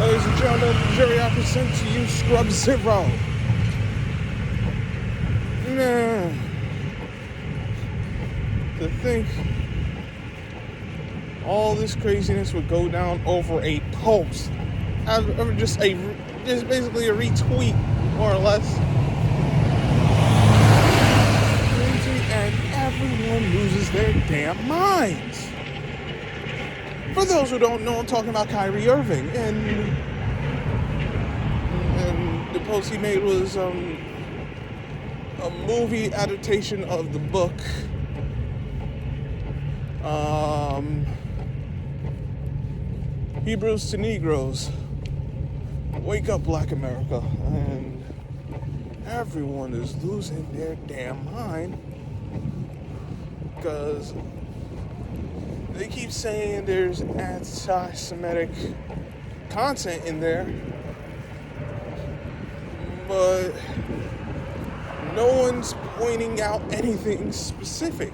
Ladies and gentlemen, the jury, I present to you Scrub Zero. Nah. To think all this craziness would go down over a post, over just basically a retweet, more or less, and everyone loses their damn minds. For those who don't know, I'm talking about Kyrie Irving, and the post he made was a movie adaptation of the book Hebrews to Negroes, Wake Up Black America, and everyone is losing their damn mind because they keep saying there's anti-Semitic content in there, but no one's pointing out anything specific.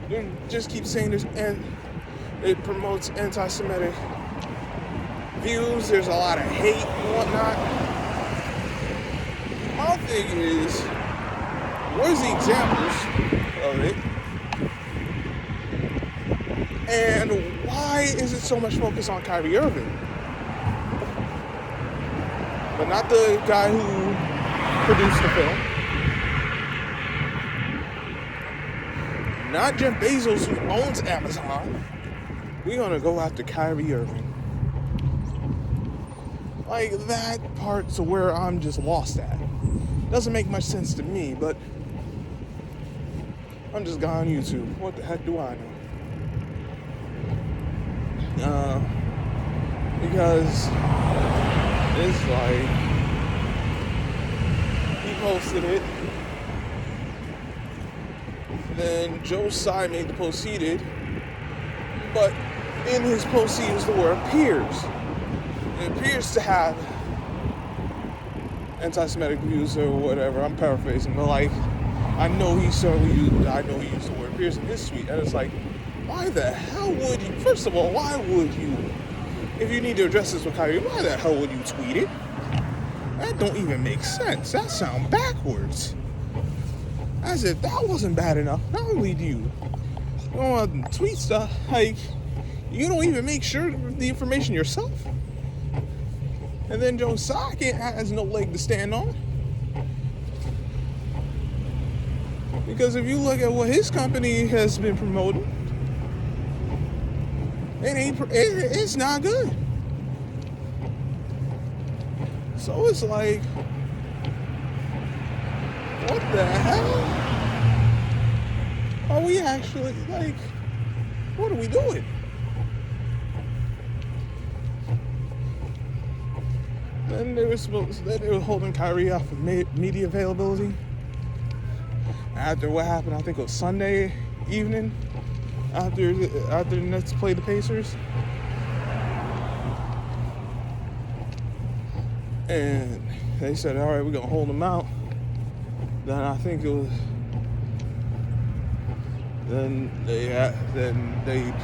They just keep saying it promotes anti-Semitic views, there's a lot of hate and whatnot. My thing is, where's the examples of it? And why is it so much focus on Kyrie Irving, but not the guy who produced the film? Not Jeff Bezos, who owns Amazon. We're gonna go after Kyrie Irving. Like, that part's where I'm just lost at. Doesn't make much sense to me, but I'm just gone on YouTube. What the heck do I know? Because it's like, he posted it, then Joe Tsai made the post he did, but in his post he used the word appears. It appears to have anti-Semitic views or whatever. I'm paraphrasing, but like, I know he used the word appears in his tweet, and it's like, why the hell would you? First of all, why would you? If you need to address this with Kyrie, why the hell would you tweet it? That don't even make sense. That sounds backwards. As if that wasn't bad enough. Not only do you don't want to tweet stuff, like, you don't even make sure the information yourself. And then Joe Tsai has no leg to stand on. Because if you look at what his company has been promoting, it's not good. So it's like, what the hell? Are we actually, like, what are we doing? Then they were holding Kyrie off of media availability after what happened. I think it was Sunday evening after the Nets played the Pacers, and they said, "All right, we're gonna hold him out." Then I think it was. Then they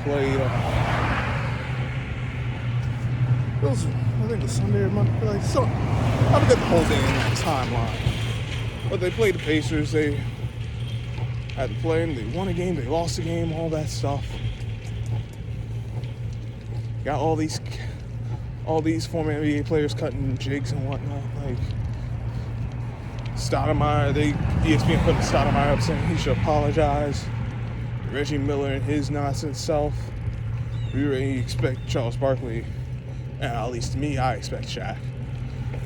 played. It was, I think it was Sunday or Monday. Like, so I forget the whole damn timeline. But they played the Pacers. They had to play them. They won a game. They lost a game. All that stuff. Got all these former NBA players cutting jigs and whatnot. Like Stoudemire, ESPN put Stoudemire up saying he should apologize. Reggie Miller and his nonsense self. We really expect Charles Barkley. And at least to me, I expect Shaq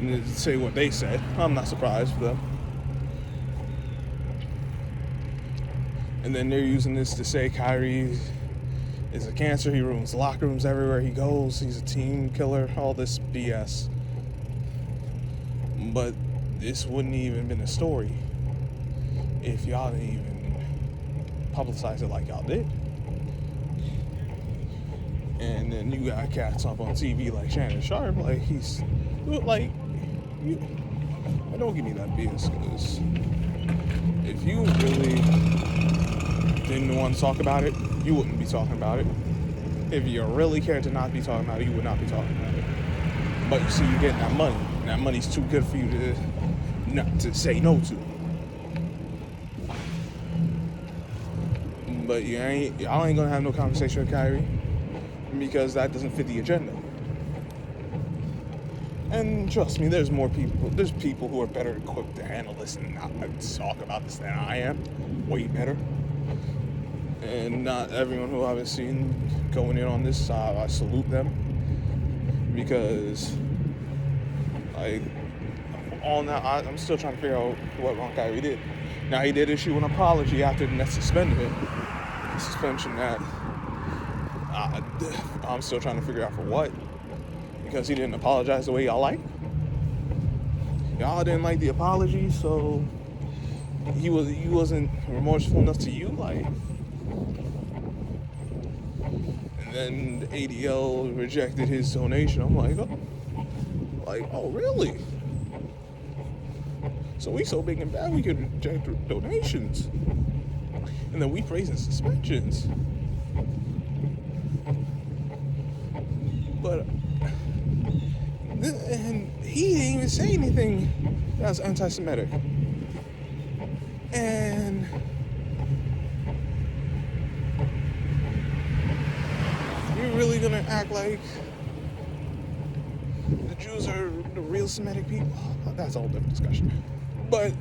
to say what they said. I'm not surprised for them. And then they're using this to say Kyrie is a cancer. He ruins locker rooms everywhere he goes. He's a team killer. All this BS. But this wouldn't even been a story if y'all didn't even publicize it like y'all did. And then you got cats up on TV like Shannon Sharp, like he's like, don't give me that BS, because if you really didn't want to talk about it, you wouldn't be talking about it. If you really cared to not be talking about it, you would not be talking about it. But you see, you're getting that money. And that money's too good for you to not to say no to. But y'all ain't gonna have no conversation with Kyrie because that doesn't fit the agenda. And trust me, there's people who are better equipped to handle this and not talk about this than I am. Way better. And not everyone who I've seen going in on this side, I salute them. Because I'm still trying to figure out what Ron Kyrie did. Now, he did issue an apology after the Nets suspended him. A suspension that I'm still trying to figure out for what. Because he didn't apologize the way y'all like. Y'all didn't like the apology, so he wasn't remorseful enough to you, like. And then the ADL rejected his donation. I'm like, oh really? So we so big and bad we could reject donations, and then we praising suspensions. But and he didn't even say anything that was anti-Semitic. And you're really gonna act like the Jews are the real Semitic people? That's a whole different discussion. But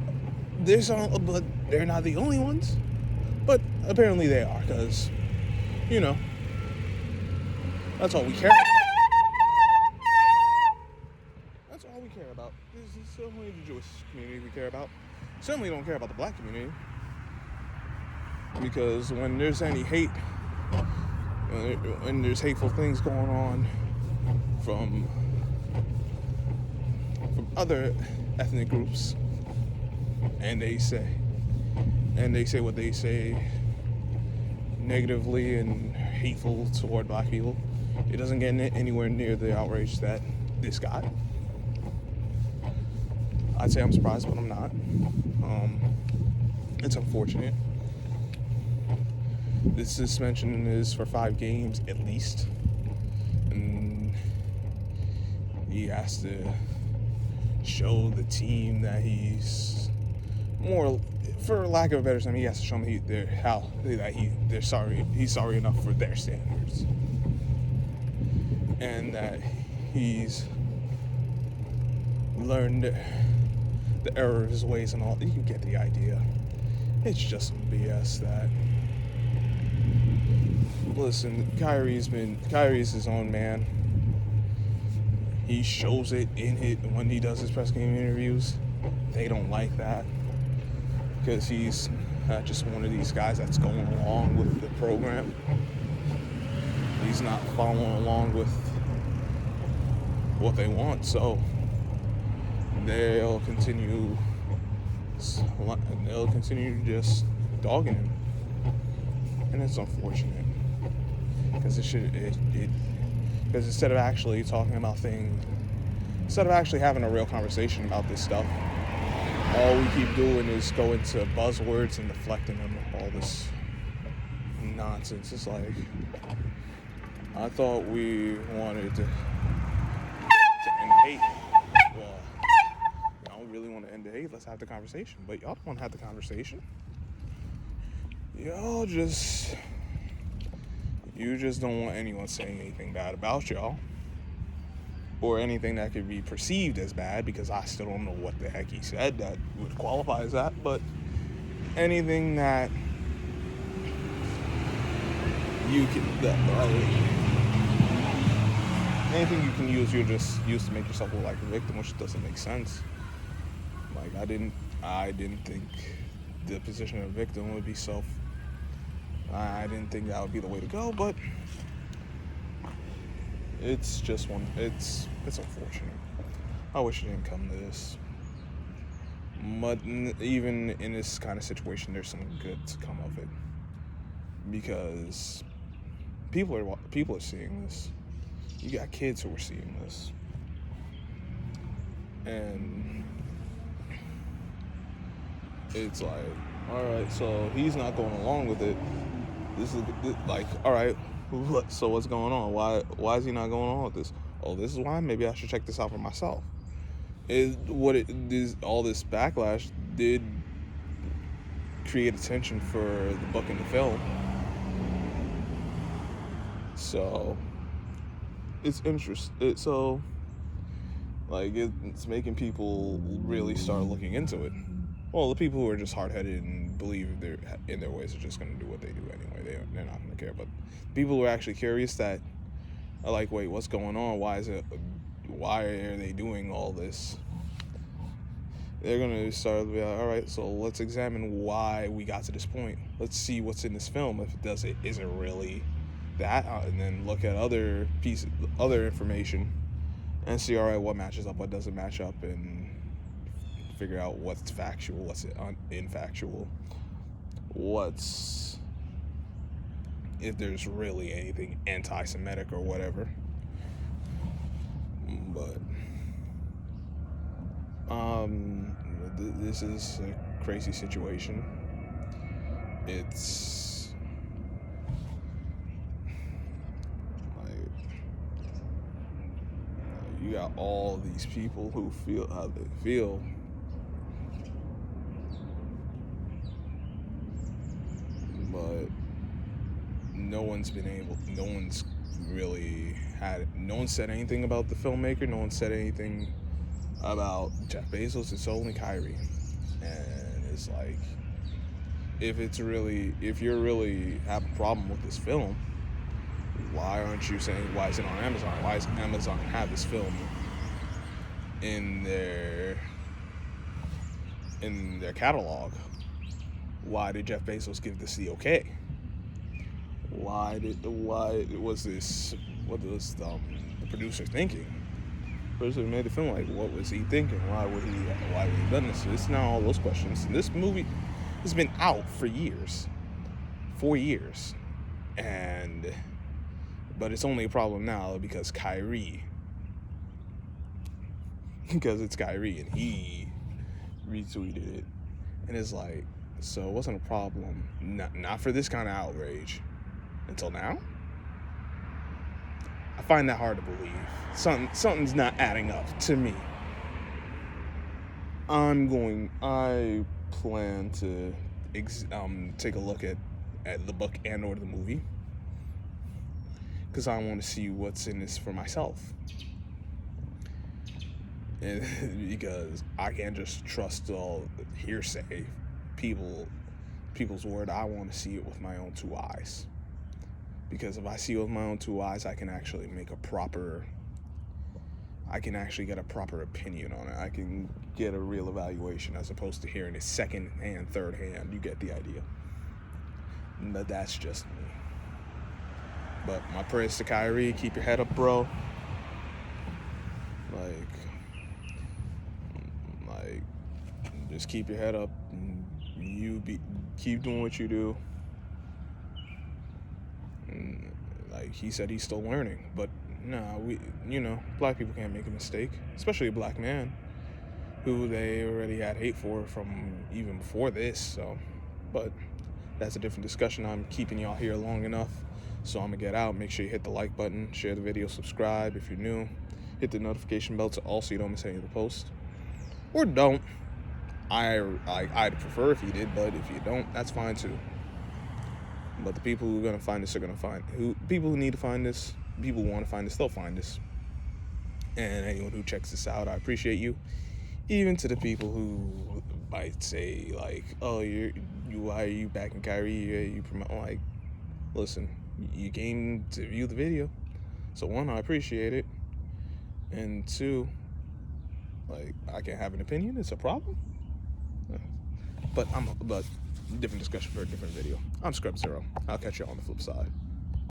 they're not the only ones. But apparently they are, because, that's all we care about. That's all we care about. There's certainly the Jewish community we care about. Certainly don't care about the black community. Because when there's any hate, when there's hateful things going on from other ethnic groups, and they say what they say negatively and hateful toward black people, it doesn't get anywhere near the outrage that this got. I'd say I'm surprised, but I'm not. It's unfortunate. This suspension is for 5 games at least, and he has to show the team that he's more, for lack of a better term, he has to show them he's sorry enough for their standards, and that he's learned the error of his ways and all. You get the idea. It's just some BS that. Listen, Kyrie's his own man. He shows it when he does his press game interviews. They don't like that because he's not just one of these guys that's going along with the program. He's not following along with what they want, so they'll continue just dogging him, and it's unfortunate. Because because instead of actually talking about instead of actually having a real conversation about this stuff, all we keep doing is going to buzzwords and deflecting on all this nonsense. It's like, I thought we wanted to end hate. Well, y'all really want to end the hate? Let's have the conversation. But y'all don't want to have the conversation. You just don't want anyone saying anything bad about y'all, or anything that could be perceived as bad, because I still don't know what the heck he said that would qualify as that, but anything that anything you can use, you're just used to make yourself look like a victim, which doesn't make sense. Like, I didn't think the position of a victim would be I didn't think that would be the way to go, but it's unfortunate. I wish it didn't come to this. But even in this kind of situation, there's some good to come of it, because people are seeing this. You got kids who are seeing this, and it's like, all right, so he's not going along with it. This is like, all right, so what's going on? Why is he not going on with this? oh, this is why. Maybe I should check this out for myself. All this backlash did create attention for the book and the film. So it's interesting. So like it's making people really start looking into it. Well, the people who are just hard-headed and believe they're in their ways are just going to do what they do anyway. They're not going to care. But people who are actually curious that are like, wait, what's going on? Why are they doing all this? They're going to start to be like, all right, so let's examine why we got to this point. Let's see what's in this film. If is it really that? And then look at other information and see, all right, what matches up, what doesn't match up, and figure out what's factual, what's infactual, if there's really anything anti-Semitic or whatever. But this is a crazy situation. It's like you got all these people who feel how they feel. But no one's said anything about the filmmaker. No one said anything about Jeff Bezos. It's only Kyrie. And it's like, if you're really have a problem with this film, why aren't you saying, why is it on Amazon? Why does Amazon have this film in their catalog? Why did Jeff Bezos give this the okay? What was the producer thinking? The producer who made the film, like, what was he thinking? Why would he have done this? So it's now all those questions. And this movie has been out for years. 4 years. But it's only a problem now because it's Kyrie, and he retweeted it. And it's like, so it wasn't a problem, not for this kind of outrage, until now? I find that hard to believe. Something's not adding up to me. I plan to take a look at the book and or the movie, because I want to see what's in this for myself. And because I can't just trust all hearsay, people's word. I want to see it with my own 2 eyes. Because if I see it with my own 2 eyes, I can actually get a proper opinion on it. I can get a real evaluation as opposed to hearing it second hand, third hand. You get the idea. But that's just me. But my prayers to Kyrie, keep your head up, bro. Like, just keep your head up. And keep doing what you do. And like he said, he's still learning. But black people can't make a mistake, especially a black man who they already had hate for from even before this. So, but that's a different discussion. I'm keeping y'all here long enough, so I'm gonna get out. Make sure you hit the like button, share the video, subscribe if you're new, hit the notification bell so you don't miss any of the posts, or don't. I'd prefer if you did, but if you don't, that's fine too. But the people who are gonna find this people who need to find this, people who want to find this, they'll find this. And anyone who checks this out, I appreciate you. Even to the people who might say like, "Oh, why are you backing Kyrie? You promote?" Like, listen, you came to view the video, so 1, I appreciate it, and 2, like, I can have an opinion. It's a problem. But different discussion for a different video. I'm Scrub Zero. I'll catch you on the flip side.